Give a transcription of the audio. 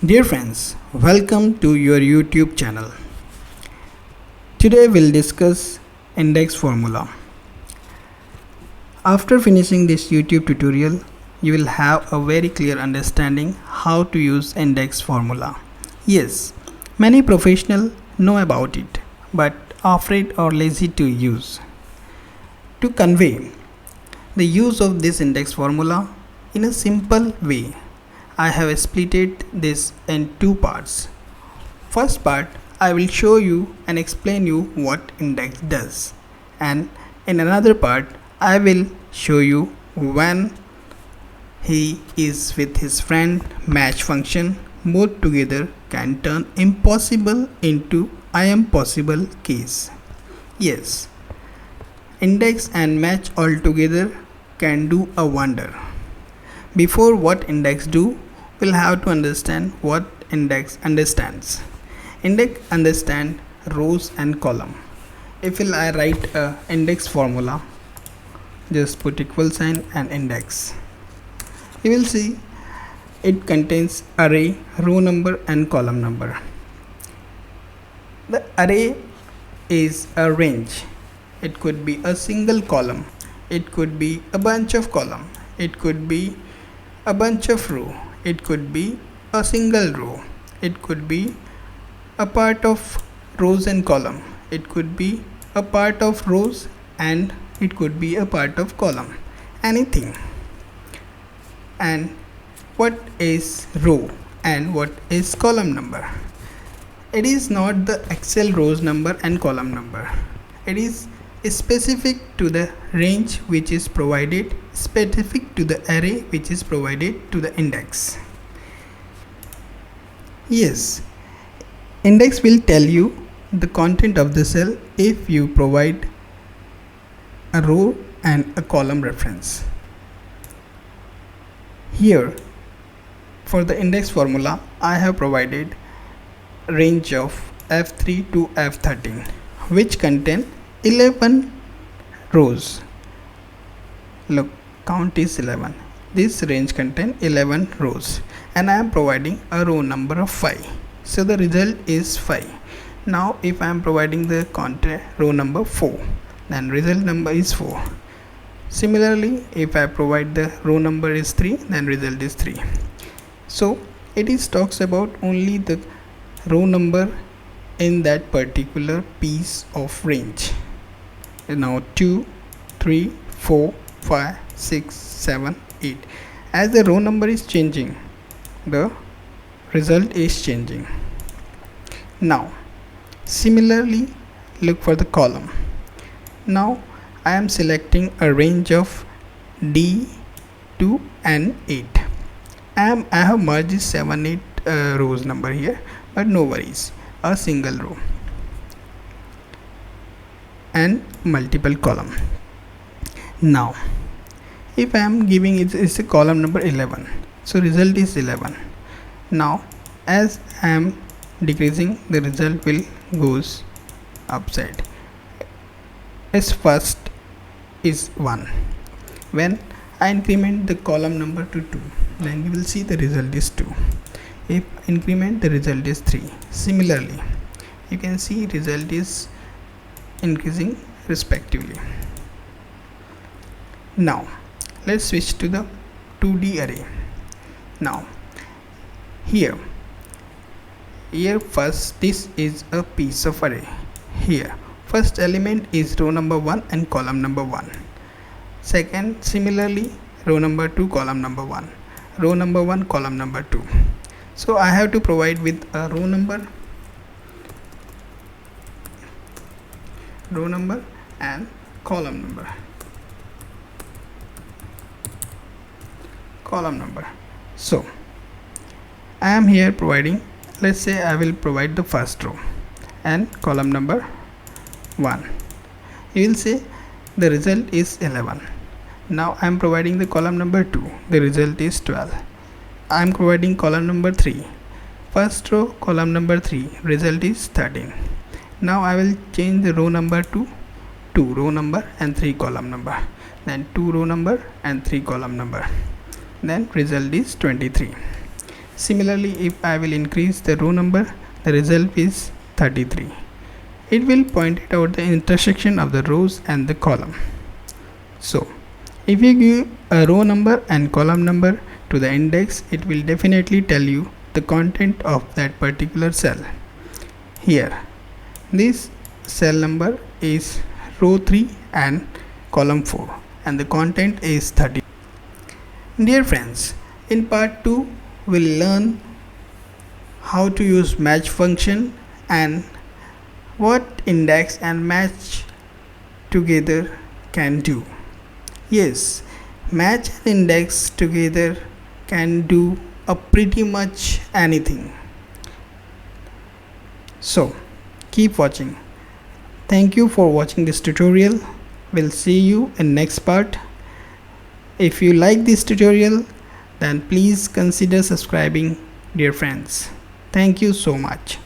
Dear friends, welcome to your YouTube channel. Today we'll discuss index formula. After finishing this YouTube tutorial, you will have a very clear understanding how to use index formula. Yes, many professionals know about it, but are afraid or lazy to use. To convey the use of this index formula in a simple way, I have split this in two parts. First part, I will show you and explain you what index does, and in another part I will show you when he is with his friend match function, both together can turn impossible into I am possible case. Yes, index and match altogether can do a wonder. Before what index do, we'll have to understand what index understands. Index understand rows and column. If I write a index formula, just put equal sign and index. You will see it contains array, row number and column number. The array is a range. It could be a single column. It could be a bunch of column. It could be a bunch of row. It could be a single row. It could be a part of rows and column. It could be a part of rows and it could be a part of column. Anything. And what is row and what is column number? It is not the Excel rows number and column number. It is specific to the range which is provided, specific to the array which is provided to the index. Yes, index will tell you the content of the cell if you provide a row and a column reference. Here for the index formula I have provided range of F3 to F13 which contain 11 rows. Look, count is 11. This range contains 11 rows and I am providing a row number of 5. So the result is 5. Now if I am providing the content row number 4, then result number is 4. Similarly, if I provide the row number is 3, then result is 3. So it is talks about only the row number in that particular piece of range. Now 2, 3, 4, 5, 6, 7, 8. As the row number is changing, the result is changing. Now similarly, look for the column. Now I am selecting a range of D, 2 and 8. I have merged 7, 8 rows number here, but no worries, a single row and multiple column. Now if I am giving it is a column number 11, so result is 11. Now as I am decreasing, the result will goes upside. As first is 1. When I increment the column number to 2, then you will see the result is 2. If increment, the result is 3. Similarly, you can see result is increasing respectively. Now let's switch to the 2D array. Now here first this is a piece of array. Here first element is row number 1 and column number 1. Second, similarly row number 2, column number 1, row number 1, column number 2. So I have to provide with a row number and column number. So I am here providing, let's say I will provide the first row and column number 1. You will say the result is 11. Now I am providing the column number 2, the result is 12. I am providing column number 3, first row, column number 3, result is 13. Now I will change the row number to 2 row number and 3 column number, then 2 row number and 3 column number, then result is 23. Similarly, if I will increase the row number, the result is 33. It will point it out the intersection of the rows and the column. So, if you give a row number and column number to the index, it will definitely tell you the content of that particular cell. Here, this cell number is row 3 and column 4 and the content is 30. Dear friends, in part 2 we'll learn how to use match function and what index and match together can do. Yes, match and index together can do a pretty much anything. So keep watching. Thank you for watching this tutorial. We'll see you in next part. If you like this tutorial, then please consider subscribing, dear friends. Thank you so much.